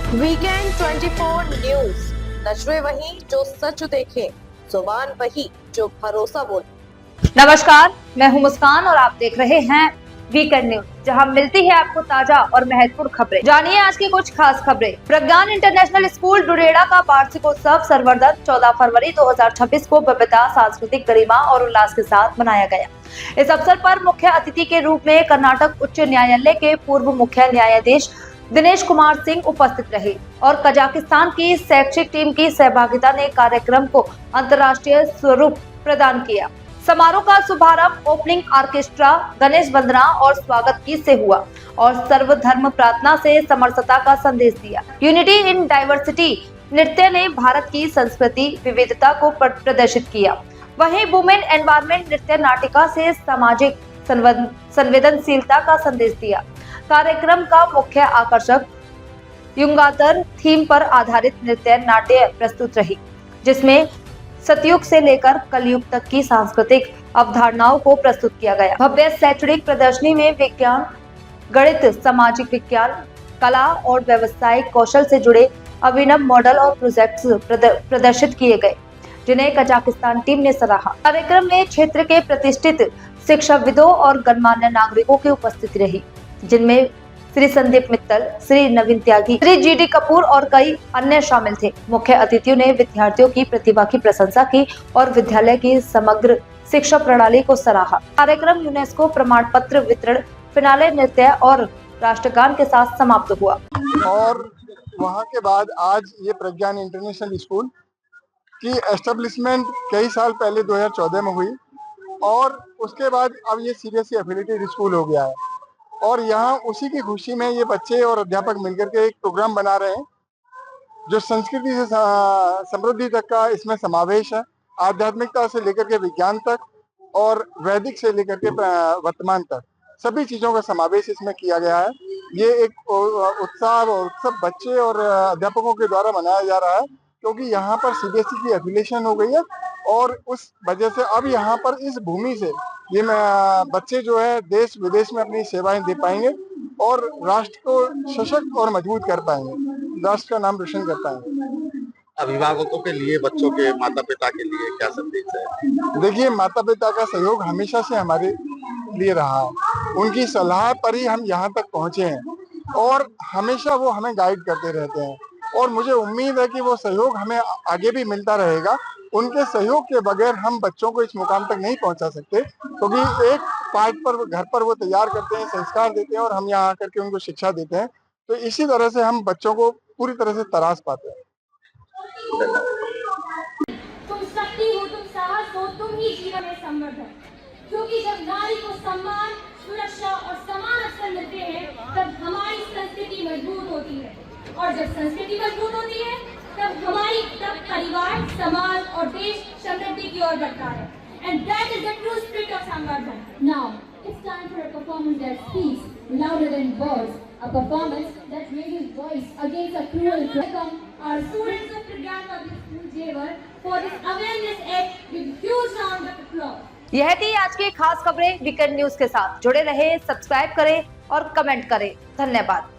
Weekend 24 news, नजरें वही जो सच देखे, जुबान वही जो भरोसा बोले। नमस्कार, मैं हूं मुस्कान और आप देख रहे हैं वीकेंड न्यूज, जहां मिलती है आपको ताजा और महत्वपूर्ण खबरें। जानिए आज की कुछ खास खबरें। प्रज्ञान इंटरनेशनल स्कूल डुडेड़ा का वार्षिकोत्सव संवर्धन 14 फरवरी 2026 को भव्यता, सांस्कृतिक गरिमा और उल्लास के साथ मनाया गया। इस अवसर पर मुख्य अतिथि के रूप में कर्नाटक उच्च न्यायालय के पूर्व मुख्य न्यायाधीश दिनेश कुमार सिंह उपस्थित रहे और कजाकिस्तान की शैक्षिक टीम की सहभागिता ने कार्यक्रम को अंतर्राष्ट्रीय स्वरूप प्रदान किया। समारोह का शुभारंभ ओपनिंग ऑर्केस्ट्रा, गणेश वंदना और स्वागत गीत से हुआ और सर्वधर्म प्रार्थना से समरसता का संदेश दिया। यूनिटी इन डाइवर्सिटी नृत्य ने भारत की संस्कृति विविधता को प्रदर्शित किया। वहीं वुमेन एनवायरमेंट नृत्य नाटिका से सामाजिक संवेदनशीलता का संदेश दिया। कार्यक्रम का मुख्य आकर्षक युगांतर थीम पर आधारित नृत्य नाट्य प्रस्तुत रही, जिसमें सतयुग से लेकर कलयुग तक की सांस्कृतिक अवधारणाओं को प्रस्तुत किया गया। भव्य शैक्षणिक प्रदर्शनी में विज्ञान, गणित, सामाजिक विज्ञान, कला और व्यावसायिक कौशल से जुड़े अभिनव मॉडल और प्रोजेक्ट्स प्रदर्शित किए गए, जिन्हें कजाकिस्तान टीम ने सराहा। कार्यक्रम में क्षेत्र के प्रतिष्ठित शिक्षाविदों और गणमान्य नागरिकों की उपस्थिति रही, जिनमें श्री संदीप मित्तल, श्री नवीन त्यागी, श्री जीडी कपूर और कई अन्य शामिल थे। मुख्य अतिथियों ने विद्यार्थियों की प्रतिभा की प्रशंसा की और विद्यालय की समग्र शिक्षा प्रणाली को सराहा। कार्यक्रम यूनेस्को प्रमाण पत्र वितरण, फिनाले नृत्य और राष्ट्रगान के साथ समाप्त हुआ। और वहाँ के बाद आज ये प्रज्ञान इंटरनेशनल स्कूल की एस्टेब्लिशमेंट कई साल पहले 2014 में हुई और उसके बाद अब ये सीबीएसई एफिलिएटेड स्कूल हो गया है। और यहाँ उसी की खुशी में ये बच्चे और अध्यापक मिलकर के एक प्रोग्राम बना रहे हैं जो संस्कृति से समृद्धि तक का इसमें समावेश है, आध्यात्मिकता से लेकर के विज्ञान तक और वैदिक से लेकर के वर्तमान तक सभी चीजों का समावेश इसमें किया गया है। ये एक उत्साह और उत्सव बच्चे और अध्यापकों के द्वारा मनाया जा रहा है, क्योंकि यहाँ पर सीबीएसई की एफिलिएशन हो गई है और उस वजह से अब यहाँ पर इस भूमि से ये बच्चे जो है देश विदेश में अपनी सेवाएं दे पाएंगे और राष्ट्र को सशक्त और मजबूत कर पाएंगे, राष्ट्र का नाम रोशन कर पाएंगे। अभिभावकों के लिए, बच्चों के माता पिता के लिए क्या संदेश है? देखिए, माता पिता का सहयोग हमेशा से हमारे लिए रहा है। उनकी सलाह पर ही हम यहाँ तक पहुँचे हैं और हमेशा वो हमें गाइड करते रहते हैं और मुझे उम्मीद है कि वो सहयोग हमें आगे भी मिलता रहेगा। उनके सहयोग के बगैर हम बच्चों को इस मुकाम तक नहीं पहुंचा सकते, क्योंकि एक पार्ट पर घर पर वो तैयार करते हैं, संस्कार देते हैं और हम यहाँ आकर के उनको शिक्षा देते हैं। तो इसी तरह से हम बच्चों को पूरी तरह से तराश पाते हैं। तुम शक्ति हो, तुम साहस हो, तुम ही जीवन में समृद्ध है, क्योंकि जब नारी को सम्मान, सुरक्षा और समान अवसर मिलते हैं तब हमारी संस्कृति मजबूत होती है और जब संस्कृति मजबूत होती है तब परिवार, समाज और देश समृद्धि की ओर बढ़ता है। And that is the true spirit of Samvardhan. Now, it's time for a performance that speaks louder than words. A performance that raises voice against a cruel crime. Welcome our students of Pragyan Public School, Jewar, for this awareness act with huge round of applause. यह थी आज की खास खबरें weekend news के साथ। जुड़े रहे, सब्सक्राइब करें और कमेंट करें। धन्यवाद।